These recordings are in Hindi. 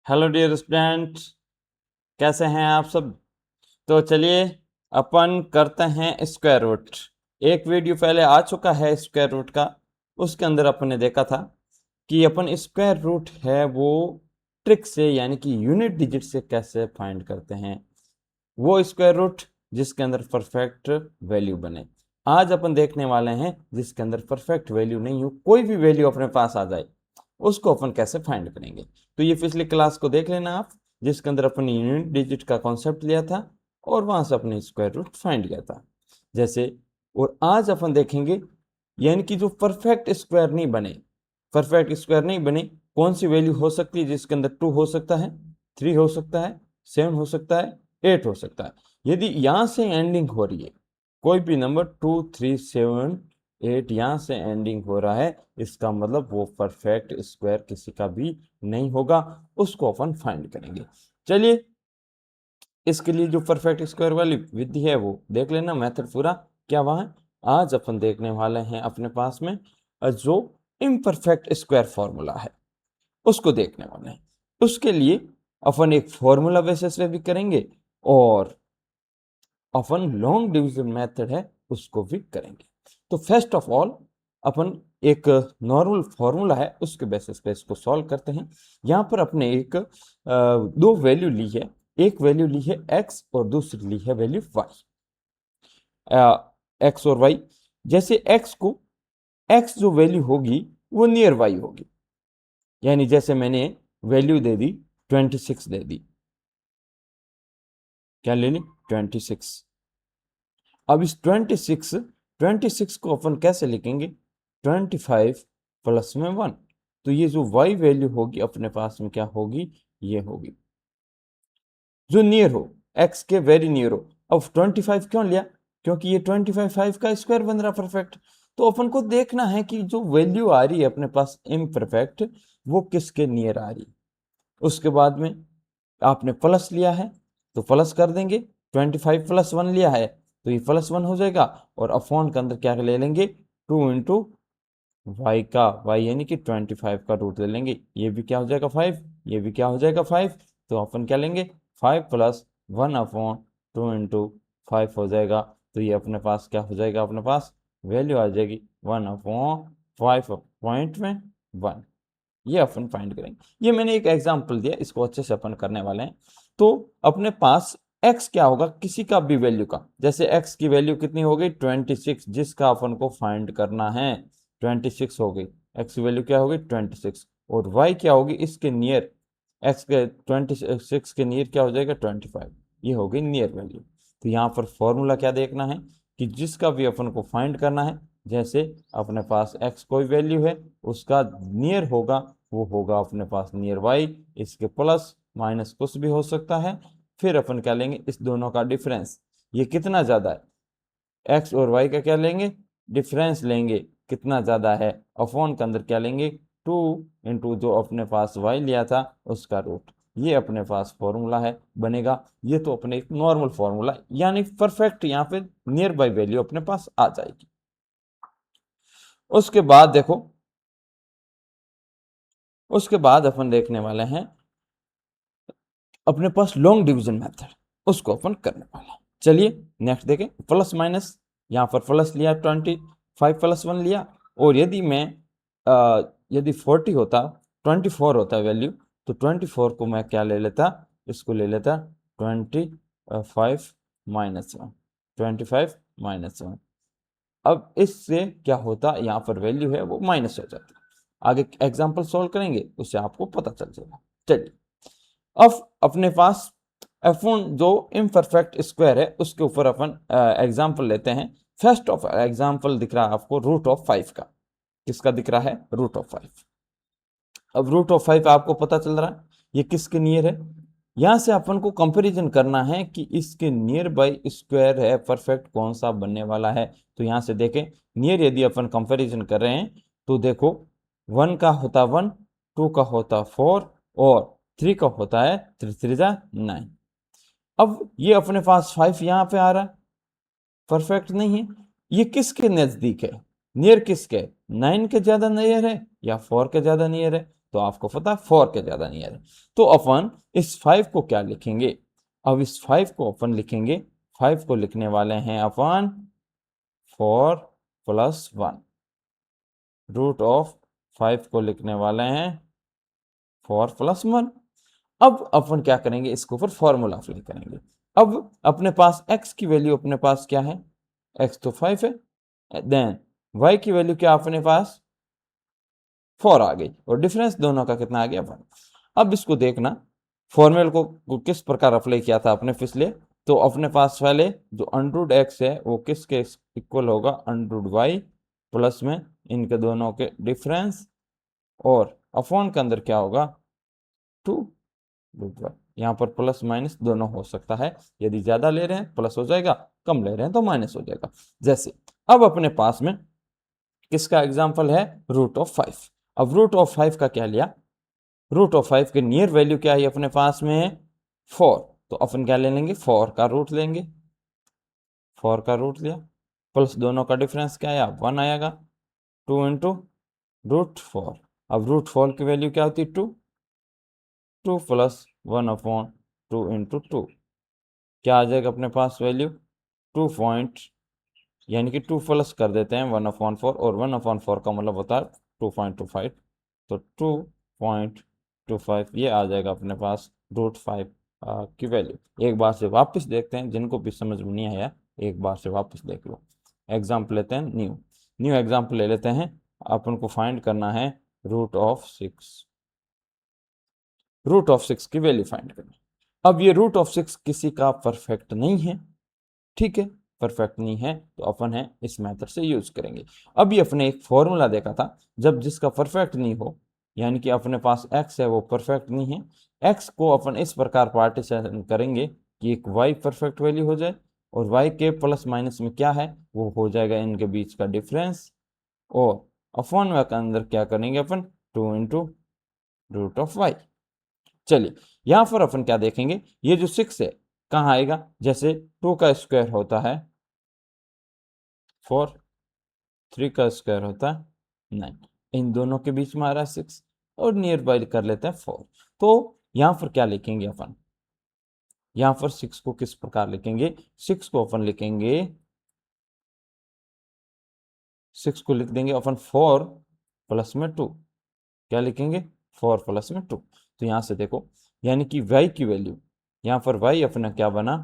हेलो डियर स्टूडेंट, कैसे हैं आप सब। तो चलिए अपन करते हैं स्क्वायर रूट। एक वीडियो पहले आ चुका है स्क्वायर रूट का। उसके अंदर अपन ने देखा था कि अपन स्क्वायर रूट है वो ट्रिक से यानी कि यूनिट डिजिट से कैसे फाइंड करते हैं, वो स्क्वायर रूट जिसके अंदर परफेक्ट वैल्यू बने। आज अपन देखने वाले हैं जिसके अंदर परफेक्ट वैल्यू नहीं हो, कोई भी वैल्यू अपने पास आ जाए, उसको अपन कैसे फाइंड करेंगे। तो ये पिछली क्लास को देख लेना आप, जिसके अंदर अपन यूनिट डिजिट का कॉन्सेप्ट लिया था और वहां से अपने स्क्वायर रूट फाइंड किया था जैसे। और आज अपन देखेंगे यानी कि जो परफेक्ट स्क्वायर नहीं बने, परफेक्ट स्क्वायर नहीं बने, कौन सी वैल्यू हो सकती है जिसके अंदर 2 हो सकता है, 3 हो सकता है, 7 हो सकता है, 8 हो सकता है। यदि यहां से एंडिंग हो रही है, कोई भी नंबर 2, 3, 7, 8 यहां से एंडिंग हो रहा है, इसका मतलब वो परफेक्ट स्क्वायर किसी का भी नहीं होगा। उसको अपन फाइंड करेंगे। चलिए इसके लिए जो परफेक्ट स्क्वायर वाली विधि है वो देख लेना, मेथड पूरा क्या वहां है। आज अपन देखने वाले हैं अपने पास में जो इम्परफेक्ट स्क्वायर फॉर्मूला है उसको देखने वाले हैं। उसके लिए अपन एक फॉर्मूला बेसिस पे भी करेंगे और अपन लॉन्ग डिवीजन मेथड है उसको भी करेंगे। तो फर्स्ट ऑफ ऑल अपन एक नॉर्मल फॉर्मूला है उसके बेसिस पे इसको सॉल्व करते हैं। यहाँ पर अपने एक दो वैल्यू ली है, एक वैल्यू ली है x और दूसरी ली है वैल्यू y। x और y, जैसे x को x जो वैल्यू होगी वो नियर y होगी, यानी जैसे मैंने वैल्यू दे दी 26 दे दी, क्या ले ली 26। अब इस 26 को अपन कैसे लिखेंगे, 25 प्लस में 1। तो ये जो y वैल्यू होगी अपने पास में क्या होगी, ये होगी जो नियर हो, x के वेरी नियर हो। अब 25 क्यों लिया, क्योंकि ये 25 का स्क्वायर बन रहा परफेक्ट। तो अपन को देखना है कि जो वैल्यू आ रही है अपने पास इम्परफेक्ट वो किसके नियर आ रही है। उसके बाद में आपने प्लस लिया है तो प्लस कर देंगे, 25 प्लस 1 लिया है तो ये प्लस 1 हो जाएगा। और अपॉन के अंदर क्या ले लेंगे, 2 इंटू वाई का, वाई यानी कि 25 का रूट ले लेंगे, ये भी क्या हो जाएगा 5, ये भी क्या हो जाएगा 5। तो अपन क्या लेंगे 5 प्लस 1 अपॉन 2 इंटू 5 हो जाएगा। तो ये अपने पास क्या हो जाएगा, अपने पास वैल्यू आ जाएगी 1 अपॉन 5.1। ये अपन फाइंड करेंगे। ये मैंने एक एग्जांपल दिया, इसको अच्छे से अपन करने वाले हैं। तो अपने पास x क्या होगा, किसी का भी वैल्यू का, जैसे x की वैल्यू कितनी हो गई 26, जिसका अपन को फाइंड करना है 26 हो गई, x की वैल्यू क्या होगी 26। और y क्या होगी इसके नियर, x के 26 के नियर क्या हो जाएगा 25, ये हो गई नियर वैल्यू। तो यहाँ पर फॉर्मूला क्या देखना है कि जिसका भी अपन को फाइंड करना है, जैसे अपने पास x कोई वैल्यू है उसका नियर होगा वो होगा अपने पास नियर y, इसके प्लस माइनस कुछ भी हो सकता है। फिर अपन क्या लेंगे, इस दोनों का डिफरेंस, ये कितना ज्यादा है x और y का क्या लेंगे, डिफरेंस लेंगे कितना ज्यादा है, अपॉन के अंदर क्या लेंगे 2 इंटू जो अपने पास y लिया था उसका रूट। ये अपने पास फॉर्मूला है बनेगा। ये तो अपने एक नॉर्मल फॉर्मूला यानी परफेक्ट यहाँ पे नियर बाई वैल्यू अपने पास आ जाएगी। उसके बाद देखो, उसके बाद अपन देखने वाले हैं अपने पास लॉन्ग डिवीजन मेथड, उसको अपन करने वाले हैं। चलिए नेक्स्ट देखें, प्लस माइनस, यहाँ पर प्लस लिया 25 प्लस 1 लिया। और यदि मैं यदि 40 होता 24 होता वैल्यू, तो 24 को मैं क्या ले लेता, इसको ले लेता 25 माइनस 1, 25 माइनस 1। अब इससे क्या होता, यहाँ पर वैल्यू है वो माइनस हो जाती। आगे एग्जाम्पल सॉल्व करेंगे उससे आपको पता चल जाएगा। चलिए अब अपने पास f1 जो इम्परफेक्ट स्क्वायर है उसके ऊपर अपन एग्जाम्पल लेते हैं। फर्स्ट ऑफ एग्जाम्पल दिख रहा है आपको रूट ऑफ 5 का, किसका दिख रहा है रूट ऑफ 5। अब रूट ऑफ 5 आपको पता चल रहा है ये किसके नियर है, यहां से अपन को कंपैरिजन करना है कि इसके नियर बाई स्क्वायर है परफेक्ट कौन सा बनने वाला है। तो यहां से देखें नियर यदि अपन कंपैरिजन कर रहे हैं तो देखो 1 का होता 1, 2 का होता 4 और 3 का होता है 3 3 जा 9। अब ये अपने पास 5 यहाँ पे आ रहा है, परफेक्ट नहीं है। ये किसके नजदीक है, नियर किसके, 9 के ज्यादा नियर है या 4 के ज्यादा नियर है। तो आपको पता है 4 के ज़्यादा नियर है। तो अपन इस 5 को क्या लिखेंगे, अब इस 5 को अपन लिखेंगे, 5 को लिखने वाले हैं अपन 4 + 1, रूट ऑफ 5 को लिखने वाले हैं 4 + 1। अब अपन क्या करेंगे, इसके ऊपर फॉर्मूला अप्लाई करेंगे। अब अपने पास x की वैल्यू अपने पास क्या है, x तो 5 है, देन y की वैल्यू क्या अपने पास 4 आ गई, और डिफरेंस दोनों का कितना आ गया 1। अब इसको देखना फॉर्मूले को किस प्रकार अप्लाई किया था अपने पिछले, तो अपने पास पहले जो √x है वो किसके इक्वल होगा, √y प्लस में इनके दोनों के डिफरेंस, और अपॉन के अंदर क्या होगा 2√y। यहाँ पर प्लस माइनस दोनों हो सकता है, यदि ज्यादा ले रहे हैं प्लस हो जाएगा, कम ले रहे हैं तो माइनस हो जाएगा। जैसे अब अपने पास में किसका एग्जाम्पल है, √5। अब √5 का क्या लिया, √5 के नियर वैल्यू क्या है अपने पास में 4, तो अपन क्या ले लेंगे 4 का रूट लेंगे, 4 का रूट लिया, प्लस दोनों का डिफरेंस क्या आया 1 आएगा, 2 × √4। अब √4 की वैल्यू क्या होती है 2, 2 + 1/2 × 2 क्या आ जाएगा अपने पास वैल्यू 2 पॉइंट, यानी कि 2 प्लस कर देते हैं 1/4, और 1/4 का मतलब होता है 2.25, तो 2.25 ये आ जाएगा अपने पास √5 की वैल्यू। एक बार से वापस देखते हैं, जिनको भी समझ में नहीं आया एक बार से वापस देख लो। एग्जाम्पल लेते हैं न्यू एग्जाम्पल ले लेते हैं, अपन को फाइंड करना है √6, √6 की वैल्यू फाइंड करनी। अब ये √6 किसी का परफेक्ट नहीं है, ठीक है, परफेक्ट नहीं है तो अपन है इस मेथड से यूज करेंगे। अभी अपने एक फॉर्मूला देखा था, जब जिसका परफेक्ट नहीं हो, यानी कि अपने पास x है वो परफेक्ट नहीं है, x को अपन इस प्रकार पार्टीशन करेंगे कि एक y परफेक्ट वैल्यू हो जाए, और y के प्लस माइनस में क्या है वो हो जाएगा इनके बीच का डिफरेंस, और अपॉन y के अंदर क्या करेंगे अपन 2 × √y। चलिए यहां पर अपन क्या देखेंगे, ये जो 6 है कहाँ आएगा, जैसे 2 का स्क्वायर होता है 4, 3 का स्क्वायर होता है 9, इन दोनों के बीच में आ रहा है 6, और नियर बाय कर लेते हैं 4। तो यहां पर क्या लिखेंगे अपन, यहां पर 6 को किस प्रकार लिखेंगे, 6 को अपन लिखेंगे, 6 को लिख देंगे अपन 4 + 2, क्या लिखेंगे 4 + 2। तो यहां से देखो, यानी कि y की वैल्यू, यहाँ पर y अपना क्या बना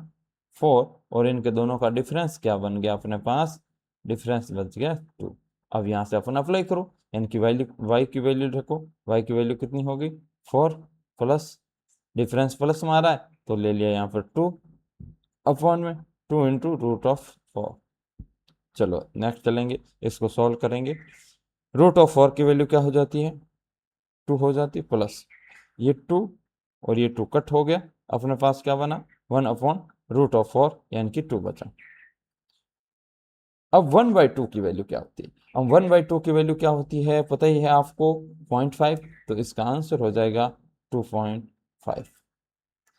4, और इनके दोनों का डिफरेंस क्या बन गया अपने पास, डिफरेंस बच गया 2। अब यहाँ से अपन अप्लाई करो, यानी कि y की वैल्यू रखो, y की वैल्यू कितनी होगी 4 प्लस डिफरेंस प्लस में आ रहा है तो ले लिया यहाँ पर 2 अपॉन में 2 × √4। चलो नेक्स्ट चलेंगे, इसको सॉल्व करेंगे। √4 की वैल्यू क्या हो जाती है 2 हो जाती, प्लस ये 2 और ये 2 कट हो गया, अपने पास क्या बना 1/√4, यानी कि 2 बचा। अब 1/2 की वैल्यू क्या होती है, अब 1/2 की वैल्यू क्या होती है पता ही है आपको 0.5, तो इसका आंसर हो जाएगा 2.5।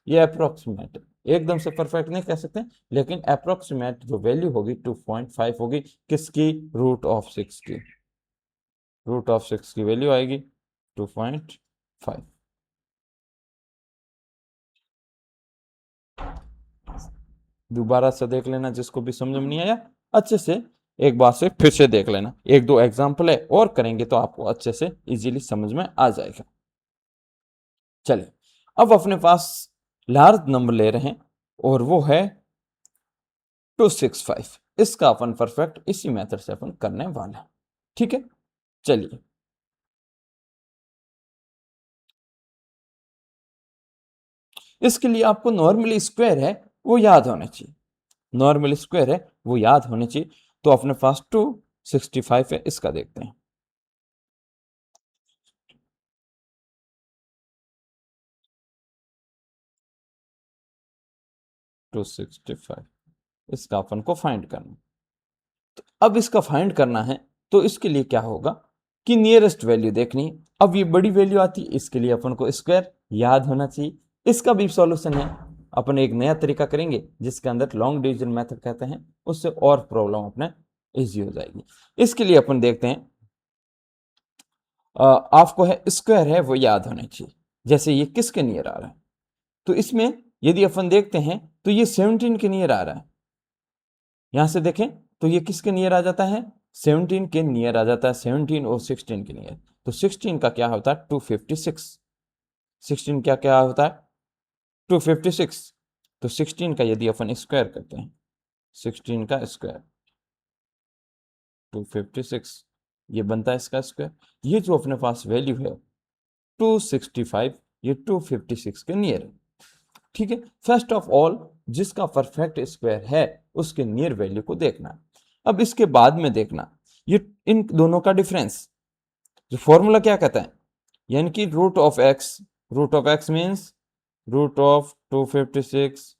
ये अप्रोक्सीमेट, एकदम से परफेक्ट नहीं कह सकते, लेकिन अप्रोक्सीमेट जो वैल्यू होगी 2.5 होगी, किसकी √6 की, √6 की वैल्यू आएगी 2.5। दोबारा से देख लेना, जिसको भी समझ में नहीं आया अच्छे से एक बार से फिर से देख लेना, एक दो एग्जाम्पल है और करेंगे तो आपको अच्छे से इजीली समझ में आ जाएगा। चलिए अब अपने पास लार्ज नंबर ले रहे हैं और वो है 265, इसका अपन परफेक्ट इसी मेथड से अपन करने वाले हैं, ठीक है। चलिए इसके लिए आपको नॉर्मली स्क्वायर है वो याद होना चाहिए, नॉर्मल स्क्वायर है वो याद होने चाहिए, तो अपने पास 265 है, इसका देखते हैं। 265 इसका अपन को फाइंड करना, तो अब इसका फाइंड करना है तो इसके लिए क्या होगा कि नियरेस्ट वैल्यू देखनी है। अब ये बड़ी वैल्यू आती है, इसके लिए अपन को स्क्वायर याद होना चाहिए। इसका भी सॉल्यूशन है, अपन एक नया तरीका करेंगे जिसके अंदर लॉन्ग डिवीजन मेथड कहते हैं, उससे और प्रॉब्लम अपने इजी हो जाएगी। इसके लिए अपन देखते हैं आपको है स्क्वायर है वो याद होना चाहिए। जैसे ये किसके नियर आ रहा है, तो इसमें यदि अपन देखते हैं तो ये 17 के नियर आ रहा है। यहां से देखें तो ये किसके नियर आ जाता है, 17 के नियर आ जाता है, 17 और 16 के नियर। तो 16 का क्या होता है 256, 16 क्या क्या होता है 256। तो 16 का यदि अपन स्क्वायर करते हैं, 16 का स्क्वायर 256, ये बनता है इसका स्क्वायर। ये जो अपने पास वैल्यू है 265, ये 256 के नियर है। ठीक है, फर्स्ट ऑफ ऑल जिसका परफेक्ट स्क्वायर है उसके नियर वैल्यू को देखना। अब इसके बाद में देखना ये इन दोनों का डिफरेंस, जो फॉर्मूला क्या कहता है, यानी कि root of X means root of 256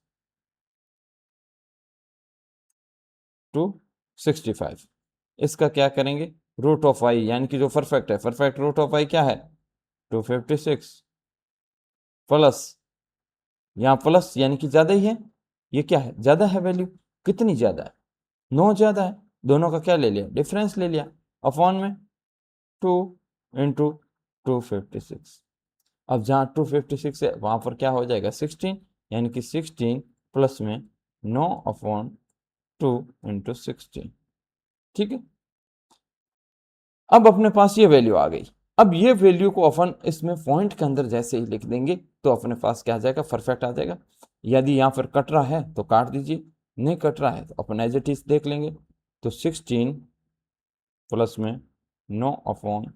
to 65। इसका क्या करेंगे रूट ऑफ वाई, यानी कि जो परफेक्ट है, परफेक्ट रूट ऑफ वाई क्या है 256 प्लस, यहाँ प्लस यानी कि ज्यादा ही है, ये क्या है ज्यादा है वैल्यू, कितनी ज्यादा है 9 ज्यादा है, दोनों का क्या ले लिया डिफरेंस ले लिया, अपॉन में 2 इंटू 256। अब जहाँ 256 है वहां पर क्या हो जाएगा 16, यानी कि 16 प्लस में 9 अपॉन 2 इंटू 16। ठीक है, अब अपने पास ये वैल्यू आ गई। अब ये वैल्यू को अपन इसमें पॉइंट के अंदर जैसे ही लिख देंगे तो अपने पास क्या आ जाएगा परफेक्ट आ जाएगा। यदि यहाँ पर कट रहा है तो काट दीजिए, नहीं कट रहा है तो अपन एज इट इज देख लेंगे। तो 16 प्लस में 9 अपॉन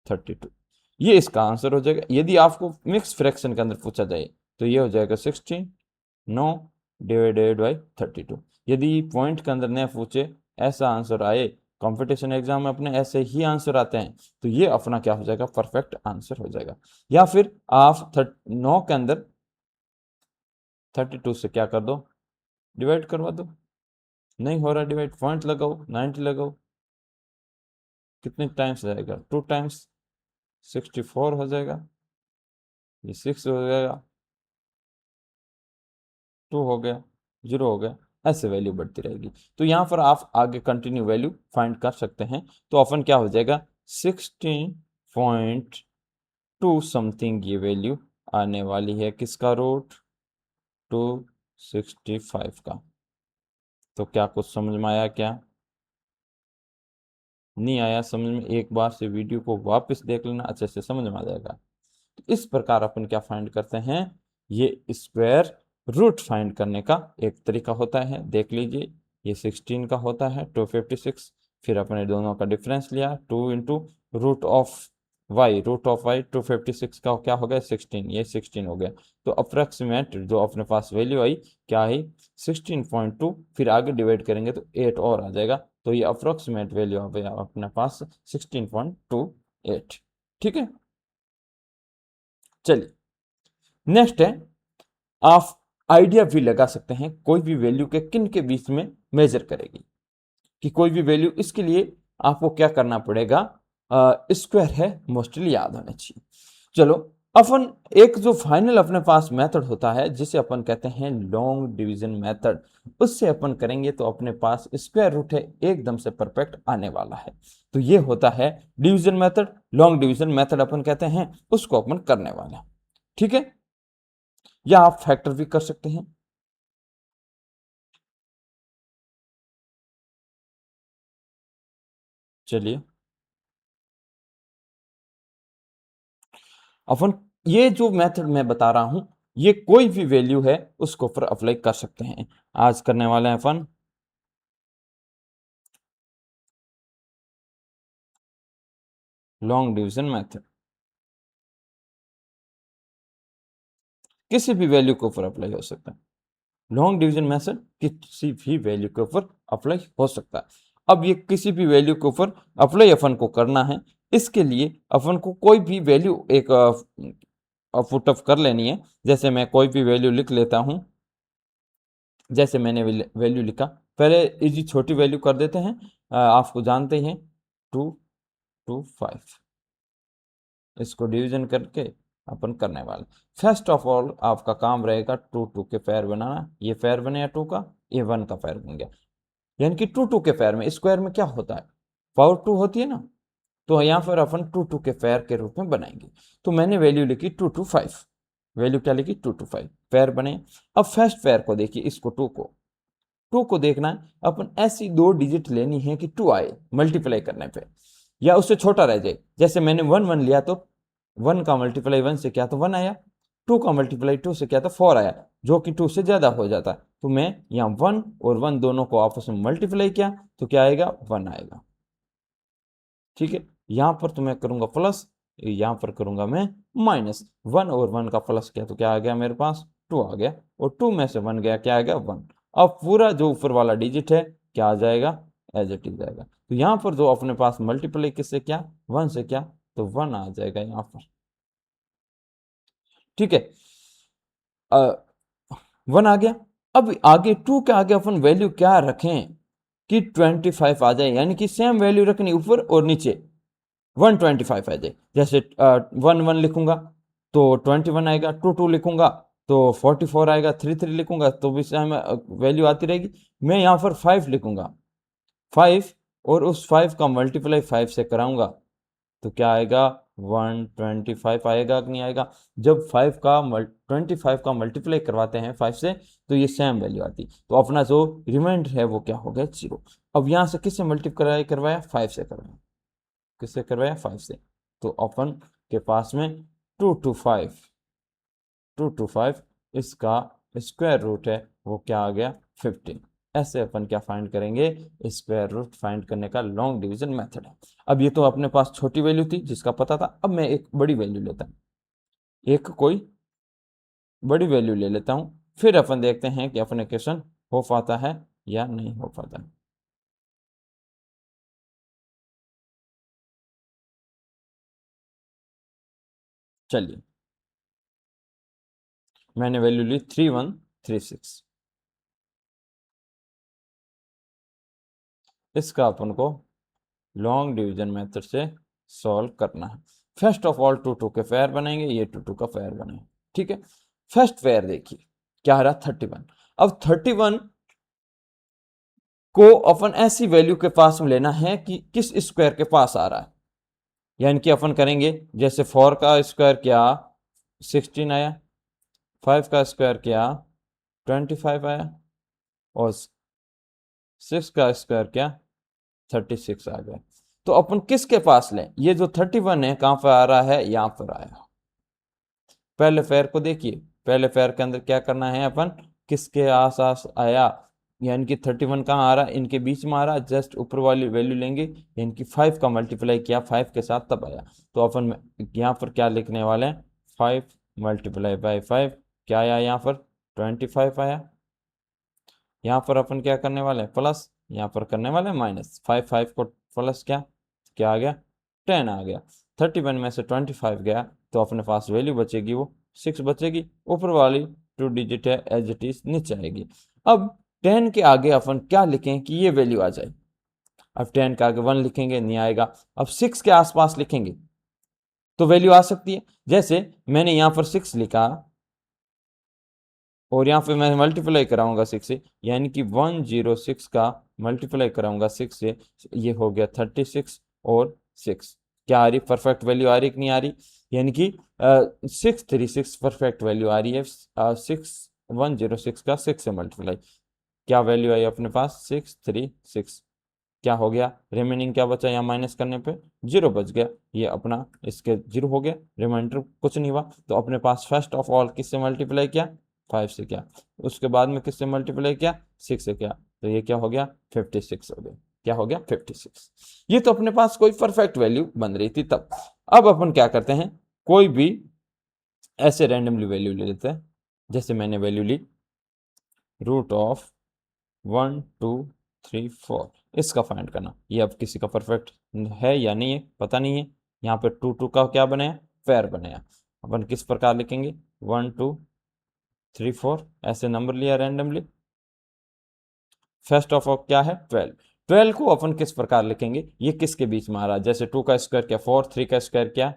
32, ये इसका आंसर हो जाएगा। यदि आपको मिक्स फ्रैक्शन के अंदर पूछा जाए तो ये हो जाएगा 16 9 डिवाइडेड बाई 32। यदि पॉइंट के अंदर न पूछे, ऐसा आंसर आए, कंपटीशन एग्जाम में अपने ऐसे ही आंसर आते हैं, तो ये अपना क्या हो जाएगा परफेक्ट आंसर हो जाएगा। या फिर आप 9 के अंदर 32 से क्या कर दो डिवाइड करवा दो, नहीं हो रहा डिवाइड पॉइंट लगाओ 90 लगाओ, कितने टाइम्स जाएगा 2 टाइम्स 64 हो जाएगा, ये 6 हो जाएगा, 2 हो गया, 0 हो गया, ऐसे वैल्यू बढ़ती रहेगी। तो यहाँ पर आप आगे कंटिन्यू वैल्यू फाइंड कर सकते हैं। तो अपन क्या हो जाएगा 16.2 समथिंग ये वैल्यू आने वाली है किसका रूट 265 का। तो क्या कुछ समझ में आया, क्या नहीं आया समझ में, एक बार से वीडियो को वापस देख लेना, अच्छे से समझ में आ जाएगा। तो इस प्रकार अपन क्या फाइंड करते हैं, ये स्क्वायर रूट फाइंड करने का एक तरीका होता है। देख लीजिए ये 16 का होता है 256, फिर अपने दोनों का डिफरेंस लिया 2 into root of Y, root of Y 256 का क्या हो गया 16, ये 16 हो गया। तो अप्रोक्सीमेट जो अपने पास वैल्यू आई क्या आई 16.2, फिर आगे डिवाइड करेंगे तो 8 और आ जाएगा। तो ये अप्रोक्सीमेट वैल्यू आ गया अपने पास 16.28। ठीक है, चलिए नेक्स्ट है, आप आइडिया भी लगा सकते हैं कोई भी वैल्यू के किन के बीच में मेजर करेगी, कि कोई भी वैल्यू, इसके लिए आपको क्या करना पड़ेगा, स्क्वायर है मोस्टली याद होना चाहिए। चलो अपन एक जो फाइनल अपने पास मेथड होता है जिसे अपन कहते हैं लॉन्ग डिवीजन मेथड, उससे अपन करेंगे तो अपने पास स्क्वायर रूट है एकदम से परफेक्ट आने वाला है। तो ये होता है division method, long division method अपन कहते हैं, उसको अपन करने वाले हैं। ठीक है, या आप फैक्टर भी कर सकते हैं। चलिए अपन ये जो मेथड मैं बता रहा हूं, ये कोई भी वैल्यू है उसको पर अप्लाई कर सकते हैं। आज करने वाले हैं अपन लॉन्ग डिवीजन मेथड, किसी भी वैल्यू के ऊपर अप्लाई हो सकता है। लॉन्ग डिवीजन मेथड किसी भी वैल्यू के ऊपर अप्लाई हो सकता है। अब ये किसी भी वैल्यू के ऊपर अप्लाई अपन को करना है, इसके लिए अपन को कोई भी वैल्यू एक पुटअप कर लेनी है। जैसे मैं कोई भी वैल्यू लिख लेता हूं, जैसे मैंने वैल्यू लिखा, पहले इजी छोटी वैल्यू कर देते हैं, आपको जानते ही हैं 225, इसको डिवीजन करके अपन करने वाले। फर्स्ट ऑफ ऑल आपका काम रहेगा 2 के पैर बनाना, ये पैर बने 2 का, ये 1 का पैर बन गया। यानी कि 2 के पैर में स्क्वायर में क्या होता है पावर 2 होती है ना, तो यहाँ पर अपन 2 2 के पेयर के रूप में बनाएंगे। तो मैंने वैल्यू लिखी 2 2 5, वैल्यू क्या लिखी 2 2 5, पेयर बने। अब फर्स्ट पेयर को देखिए, इसको 2 को देखना है अपन, ऐसी 2 डिजिट लेनी है कि 2 आए मल्टीप्लाई करने पे या उससे छोटा रह जाए। जैसे मैंने 1 1 लिया तो 1 का मल्टीप्लाई 1 से किया तो 1 आया, 2 का मल्टीप्लाई 2 से किया तो 4 आया, जो कि 2 से ज्यादा हो जाता। तो मैं यहाँ 1 और 1 दोनों को आपस में मल्टीप्लाई किया तो क्या आएगा, 1 आएगा। ठीक है, यहां पर तो मैं करूंगा प्लस, यहां पर करूंगा मैं माइनस। 1 और 1 का प्लस किया तो क्या आ गया मेरे पास, 2 आ गया, और 2 में से 1 गया, क्या आ गया 1। अब पूरा जो ऊपर वाला डिजिट है क्या आ जाएगा, एज इट इज आएगा। तो यहां पर जो अपने पास मल्टीप्लाई किससे क्या, 1 से क्या, तो 1 आ जाएगा यहां पर। ठीक है, 1 आ गया। अब आगे 2 के आगे अपन वैल्यू क्या रखें कि 25 आ जाए, यानी कि सेम वैल्यू रखनी ऊपर और नीचे, 125 आ जाए। जैसे 1 1 लिखूंगा तो 21 आएगा, 2 2 लिखूंगा तो 44 आएगा, 3 3 लिखूंगा तो भी सेम वैल्यू आती रहेगी। मैं यहाँ पर 5 लिखूंगा, 5, और उस 5 का मल्टीप्लाई 5 से कराऊंगा तो क्या आएगा, 125 आएगा कि नहीं आएगा। जब 25 का मल्टीप्लाई करवाते हैं 5 से तो ये सेम वैल्यू आती। तो अपना जो रिमाइंडर है वो क्या हो गया, 0। अब यहाँ से किससे मल्टीप्लाई करवाया, 5 से करवाया, किससे करवाया, 5 से। तो अपन के पास में 2 2 5, 2 2 5 इसका स्क्वायर रूट है वो क्या आ गया, 15। ऐसे अपन क्या फाइंड करेंगे, स्क्वायर रूट फाइंड करने का लॉन्ग डिवीजन मेथड है। अब ये तो अपने पास छोटी वैल्यू थी जिसका पता था, अब मैं एक बड़ी वैल्यू लेता हूँ, एक कोई बड़ी वैल्यू ले लेता हूँ, फिर अपन देखते हैं कि अपने क्वेश्चन हो पाता है या नहीं हो पाता। चलिए, मैंने वैल्यू ली 3136, इसका अपन को लॉन्ग डिवीजन मेथड से सॉल्व करना है। फर्स्ट ऑफ ऑल 2 2 के पेयर बनेंगे, ये 2 2 का पेयर बने। ठीक है, फर्स्ट पेयर देखिए क्या रहा, 31। अब 31 को अपन ऐसी वैल्यू के पास में लेना है कि किस स्क्वायर के पास आ रहा है, यानी कि अपन करेंगे जैसे 4 का स्क्वायर क्या 16 आया, 5 का स्क्वायर क्या 25 आया, और 6 का स्क्वायर क्या 36 आ गया। तो अपन किसके पास लें, ये जो 31 है कहां पर आ रहा है, यहां पर आया। पहले फेयर को देखिए, पहले फेयर के अंदर क्या करना है अपन, किसके आस आया, यानी कि 31 कहाँ आ रहा है, इनके बीच में आ रहा है, जस्ट ऊपर वाली वैल्यू लेंगे, यानी कि 5 का मल्टीप्लाई किया 5 के साथ तब आया। तो अपन यहाँ पर क्या लिखने वाले हैं, 5 मल्टीप्लाई बाई 5 क्या आया, यहाँ पर 25 आया। यहाँ पर अपन क्या करने वाले हैं, प्लस, यहाँ पर करने वाले हैं माइनस। 5 5 को प्लस क्या, क्या आ गया, 10 आ गया। 31 में से 25 गया तो अपने पास वैल्यू बचेगी वो 6 बचेगी, ऊपर वाली 2 डिजिट है एज इट इज नीचे आएगी। अब 10 के आगे अपन क्या लिखें कि ये वैल्यू आ जाए। अब 10 के आगे 1 लिखेंगे, नहीं आएगा। अब 6 के आसपास लिखेंगे तो वैल्यू आ सकती है। जैसे मैंने यहाँ पर 6 लिखा और यहाँ पे मैं मल्टीप्लाई कराऊंगा 6 से, यानी कि 106 का मल्टीप्लाई कराऊंगा 6 से, ये हो गया 36 और 6। क्या आ रही, परफेक्ट वैल्यू आ रही कि नहीं आ रही, यानी कि 636 परफेक्ट वैल्यू आ रही है। 106 का 6 से मल्टीप्लाई, क्या वैल्यू आई अपने पास 636। क्या हो गया, रिमेनिंग क्या बचा, यहाँ माइनस करने पे 0 बच गया, ये अपना इसके 0 हो गया, रिमाइंडर कुछ नहीं हुआ। तो अपने पास फर्स्ट ऑफ ऑल किससे मल्टीप्लाई किया, 5 से किया, उसके बाद में किससे मल्टीप्लाई किया, 6 से किया, तो ये क्या हो गया 56 हो गया। क्या हो गया 56। ये तो अपने पास कोई परफेक्ट वैल्यू बन रही थी तब। अब अपन क्या करते हैं, कोई भी ऐसे रैंडमली वैल्यू ले लेते हैं। जैसे मैंने वैल्यू ली रूट ऑफ 1 2 3 4, इसका फाइंड करना। ये अब किसी का परफेक्ट है या नहीं है पता नहीं है। यहाँ पे 2 2 का क्या बनाया, पेयर बनाया। अपन किस प्रकार लिखेंगे, 1 2 3 4 ऐसे नंबर लिया रैंडमली। फर्स्ट ऑफ ऑल क्या है 12, 12 को अपन किस प्रकार लिखेंगे, ये किसके बीच में आ रहा है, जैसे 2 का स्क्वायर क्या 4, 3 का स्क्वायर क्या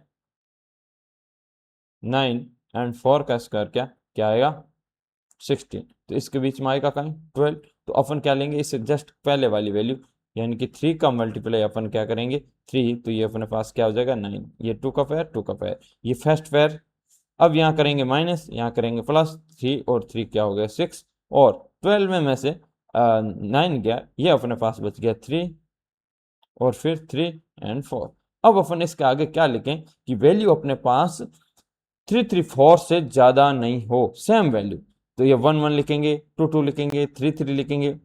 9, एंड 4 का स्क्वायर क्या क्या आएगा 16, तो इसके बीच में आएगा कहीं 12। तो अपन क्या लेंगे, इससे जस्ट पहले वाली वैल्यू, यानी कि 3 का मल्टीप्लाई अपन क्या करेंगे 3, तो ये अपने पास क्या हो जाएगा 9, ये 2 का पेयर 2 का पेयर, ये फर्स्ट पेयर। अब यहाँ करेंगे माइनस, यहाँ करेंगे प्लस, 3 और 3 क्या हो गया 6, और 12 में से 9 गया, ये अपने पास बच गया 3, और फिर 3 एंड 4। अब अपन इसके आगे क्या लिखें कि वैल्यू अपने पास 334 से ज़्यादा नहीं हो, सेम वैल्यू। तो ये 1 1 लिखेंगे, 2 2 लिखेंगे, 3 3 लिखेंगे,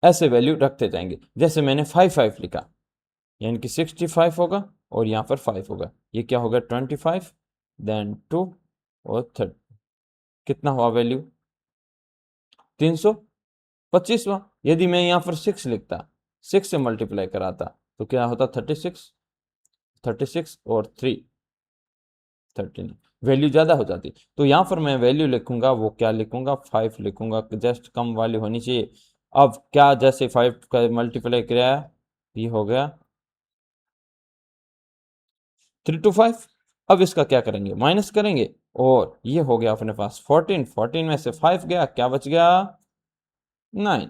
ऐसे वैल्यू रखते जाएंगे। जैसे मैंने 5 5 लिखा, यानी कि 65 होगा, और यहाँ पर 5 होगा, ये क्या होगा 25, देन 2 और 30, कितना हुआ वैल्यू 325। यदि मैं यहाँ पर 6 लिखता, 6 से मल्टीप्लाई कराता, तो क्या होता 36, 36 और 3 13, वैल्यू ज़्यादा हो जाती। तो यहाँ पर मैं वैल्यू लिखूंगा, वो क्या लिखूंगा 5 लिखूंगा, जस्ट कम वाली होनी चाहिए। अब क्या, जैसे 5 का मल्टीप्लाई किया, ये हो गया 3 to 5। अब इसका क्या करेंगे, माइनस करेंगे, और ये हो गया अपने पास 14, 14 में से 5 गया, क्या बच गया 9,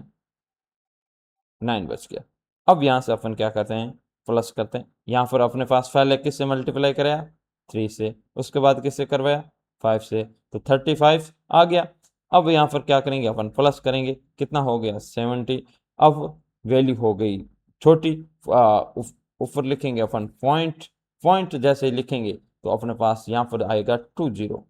9 बच गया। अब यहाँ से अपन क्या करते हैं, प्लस करते हैं। यहाँ पर अपने पास पहले किससे मल्टीप्लाई कराया 3 से, उसके बाद किससे करवाया 5 से, तो 35 आ गया। अब यहाँ पर क्या करेंगे, अपन प्लस करेंगे, कितना हो गया 70। अब वैल्यू हो गई छोटी, ऊपर लिखेंगे अपन पॉइंट, पॉइंट जैसे लिखेंगे तो अपने पास यहाँ पर आएगा 20,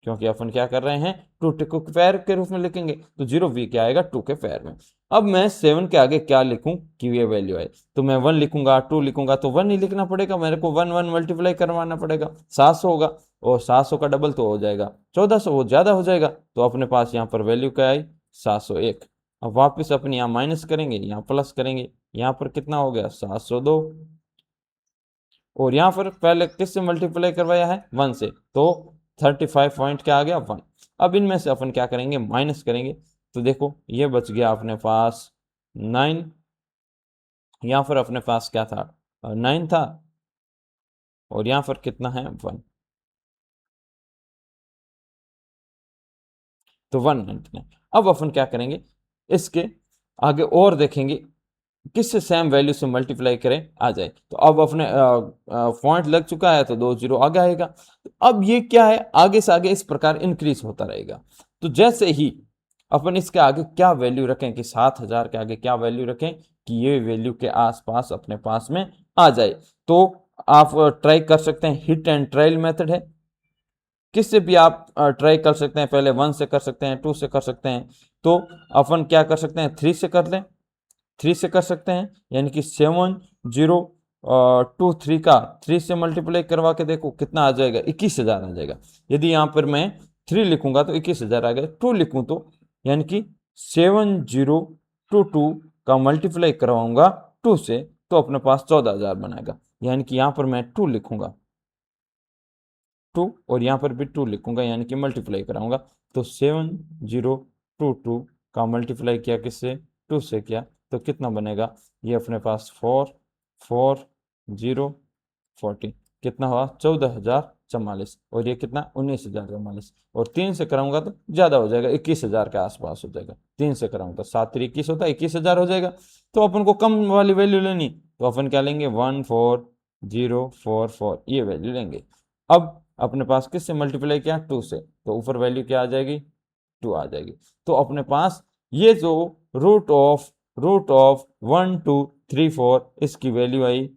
क्योंकि अपन क्या कर रहे हैं 2 के पैर के रूप में लिखेंगे, तो 0 भी क्या आएगा 2 के पैर में। अब मैं 7 के आगे क्या लिखूं कि ये वैल्यू आए, तो मैं 1 लिखूंगा, 2 लिखूंगा, तो 1 ही लिखना पड़ेगा मेरे को, 1 1 मल्टीप्लाई करवाना पड़ेगा, 700 होगा, और 700 का डबल तो हो जाएगा 1400, वो ज्यादा हो जाएगा। तो अपने पास यहाँ पर वैल्यू क्या आई 701। अब वापस अपने यहाँ माइनस करेंगे, यहाँ प्लस करेंगे, यहाँ पर कितना हो गया 702, और यहाँ पर पहले किससे मल्टीप्लाई करवाया है 1 से, तो 35 पॉइंट क्या आ गया 1। अब इनमें से अपन क्या करेंगे, माइनस करेंगे, तो देखो ये बच गया अपने पास 9, यहाँ पर अपने पास क्या था 9 था, और यहाँ पर कितना है 1, तो 199। अब अपन क्या करेंगे, इसके आगे और देखेंगे किससे सेम वैल्यू से मल्टीप्लाई करें आ जाए। तो अब अपने पॉइंट लग चुका है, तो 2 0 आगे आएगा। तो अब ये क्या है, आगे से आगे इस प्रकार इंक्रीज होता रहेगा। तो जैसे ही अपन इसके आगे क्या वैल्यू रखें कि 7000 के आगे क्या वैल्यू रखें कि ये वैल्यू के आसपास अपने पास में आ जाए, तो आप ट्राई कर सकते हैं, हिट एंड ट्रायल मेथड है, किससे भी आप ट्राई कर सकते हैं। पहले 1 से कर सकते हैं, 2 से कर सकते हैं, तो अपन क्या कर सकते हैं 3 से कर लें, 3 से कर सकते हैं, यानी कि 7023 का 3 से मल्टीप्लाई करवा के देखो कितना आ जाएगा 21000 आ जाएगा। यदि यहाँ पर मैं 3 लिखूंगा तो 21000 आ गया, 2 लिखूं तो यानी कि 7022 का मल्टीप्लाई करवाऊंगा 2 से, तो अपने पास 14000 बनाएगा। यानी कि यहाँ पर मैं 2 लिखूंगा 2, और यहाँ पर भी 2 लिखूंगा, यानी कि मल्टीप्लाई कराऊंगा, तो 7022 का मल्टीप्लाई किया किससे 2 से किया, तो कितना बनेगा, ये अपने पास 4 4 0 40, कितना हुआ 14044, और ये कितना 19044, और 3 से कराऊंगा तो ज़्यादा हो जाएगा 21000 के आसपास हो जाएगा। 3 से कराऊंगा तो 7 3 21 होता है, 21000 हो जाएगा। तो अपन को कम वाली वैल्यू लेनी, तो अपन क्या लेंगे 14044, ये वैल्यू लेंगे। अब अपने पास किससे मल्टीप्लाई किया 2 से, तो ऊपर वैल्यू क्या आ जाएगी 2 आ जाएगी। तो अपने पास ये जो रूट ऑफ 1 2 3 4, इसकी वैल्यू आई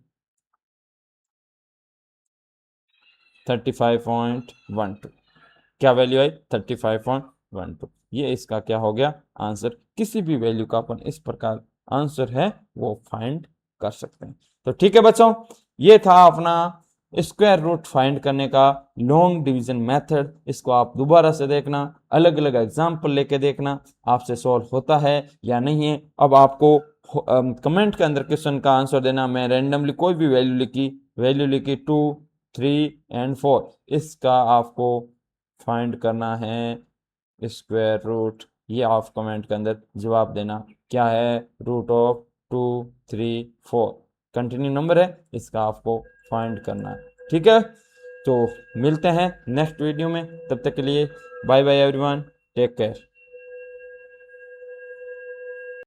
35.12। क्या वैल्यू आई 35.12। ये इसका क्या हो गया आंसर। किसी भी वैल्यू का अपन इस प्रकार आंसर है वो फाइंड कर सकते हैं। तो ठीक है बच्चों, ये था अपना स्क्वायर रूट फाइंड करने का लॉन्ग डिवीजन मेथड। इसको आप दोबारा से देखना, अलग अलग एग्जाम्पल लेके देखना आपसे सॉल्व होता है या नहीं है। अब आपको कमेंट के अंदर क्वेश्चन का आंसर देना। मैं रैंडमली कोई भी वैल्यू लिखी 2 3 एंड 4, इसका आपको फाइंड करना है स्क्वायर रूट। ये आप कमेंट के अंदर जवाब देना क्या है, √2 3 4 कंटिन्यू नंबर है, इसका आपको फाइंड करना है। ठीक है, तो मिलते हैं नेक्स्ट वीडियो में, तब तक के लिए bye bye everyone, take care.